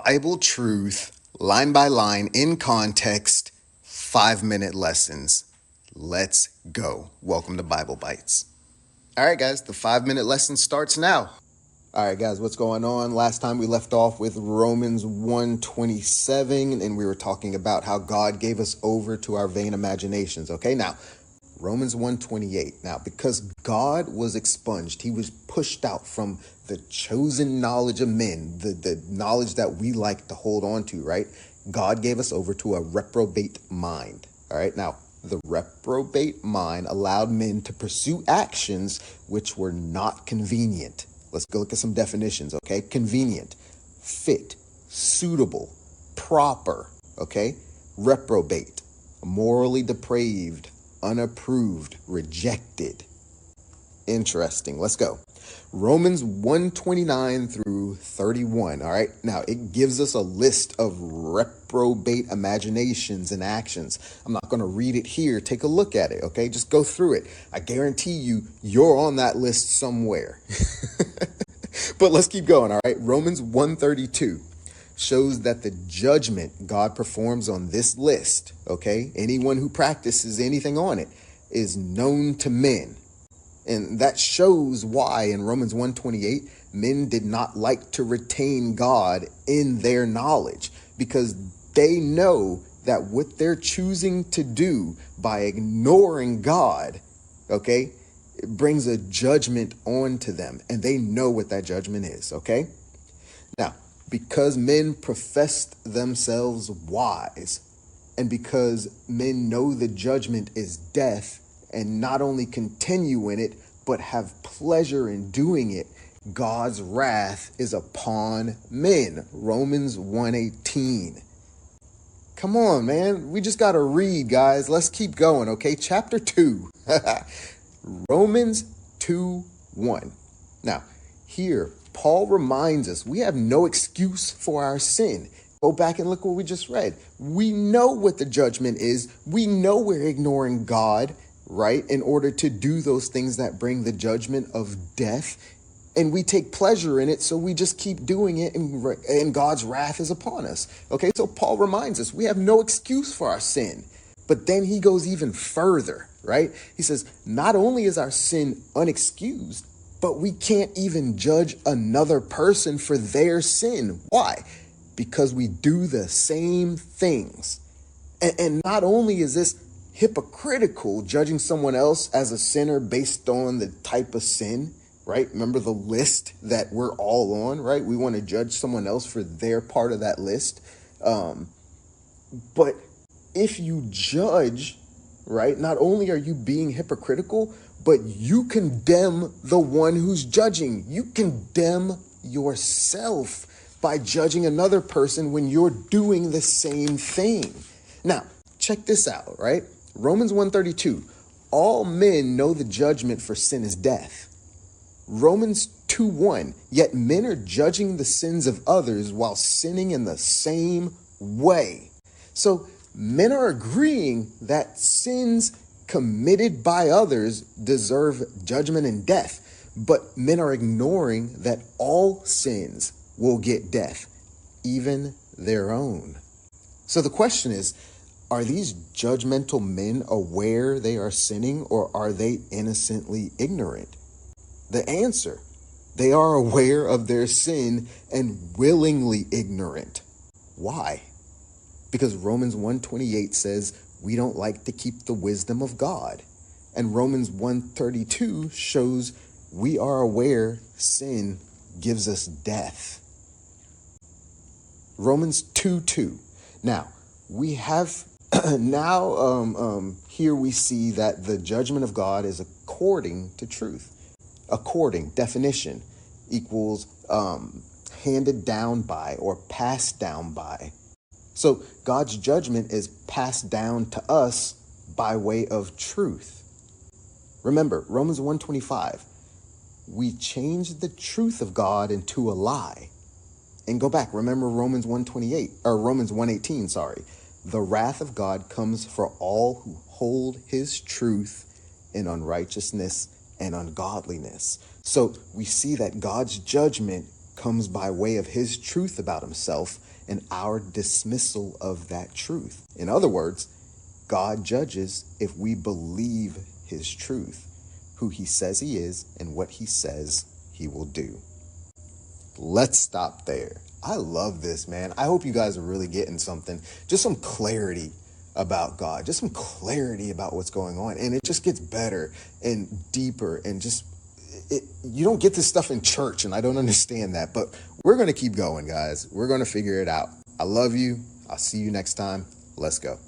Bible truth, line by line, in context, 5-minute lessons. Let's go. Welcome to Bible Bites. All right, guys, the 5-minute lesson starts now. All right, guys, what's going on? Last time we left off with Romans 1:27, and we were talking about how God gave us over to our vain imaginations. Okay, now, Romans 1:28. Now, because God was expunged, he was pushed out from the chosen knowledge of men, the knowledge that we like to hold on to, right? God gave us over to a reprobate mind. All right, now, the reprobate mind allowed men to pursue actions which were not convenient. Let's go look at some definitions, okay? Convenient, fit, suitable, proper, okay? Reprobate, morally depraved, unapproved, rejected. Interesting. Let's go. Romans 1:29 through 31. All right. Now it gives us a list of reprobate imaginations and actions. I'm not going to read it here. Take a look at it. Okay. Just go through it. I guarantee you're on that list somewhere. But let's keep going. All right. Romans 1:32 shows that the judgment God performs on this list, okay, anyone who practices anything on it, is known to men. And that shows why in Romans 1:28, men did not like to retain God in their knowledge, because they know that what they're choosing to do by ignoring God, okay, it brings a judgment onto them, and they know what that judgment is, okay? Now, because men professed themselves wise, and because men know the judgment is death, and not only continue in it, but have pleasure in doing it, God's wrath is upon men. Romans 1:18. Come on, man. We just got to read, guys. Let's keep going, okay? Chapter 2. Romans 2:1. Now, here, Paul reminds us we have no excuse for our sin. Go back and look what we just read. We know what the judgment is. We know we're ignoring God, right, in order to do those things that bring the judgment of death. And we take pleasure in it, so we just keep doing it, and God's wrath is upon us. Okay, so Paul reminds us we have no excuse for our sin. But then he goes even further, right? He says, not only is our sin unexcused, but we can't even judge another person for their sin. Why? Because we do the same things. And not only is this hypocritical, judging someone else as a sinner based on the type of sin, right? Remember the list that we're all on, right? We want to judge someone else for their part of that list. But if you judge, right, not only are you being hypocritical, but you condemn the one who's judging. You condemn yourself by judging another person when you're doing the same thing. Now, check this out, right? Romans 1:32. All men know the judgment for sin is death. Romans 2:1. Yet men are judging the sins of others while sinning in the same way. So men are agreeing that sins committed by others deserve judgment and death, but men are ignoring that all sins will get death, even their own. So the question is, are these judgmental men aware they are sinning, or are they innocently ignorant? The answer, they are aware of their sin and willingly ignorant. Why? Because Romans 1:28 says we don't like to keep the wisdom of God. And Romans 1:32 shows we are aware sin gives us death. Romans 2:2. Now, we have here we see that the judgment of God is according to truth. According, definition, equals handed down by or passed down by. So God's judgment is passed down to us by way of truth. Remember, Romans 1:25, we changed the truth of God into a lie. And go back, remember Romans 1:18, sorry. The wrath of God comes for all who hold his truth in unrighteousness and ungodliness. So we see that God's judgment comes by way of his truth about himself and our dismissal of that truth. In other words, God judges if we believe his truth, who he says he is, and what he says he will do. Let's stop there. I love this, man. I hope you guys are really getting something, just some clarity about God, just some clarity about what's going on. And it just gets better and deeper and just, you don't get this stuff in church, and I don't understand that, but we're going to keep going, guys. We're going to figure it out. I love you. I'll see you next time. Let's go.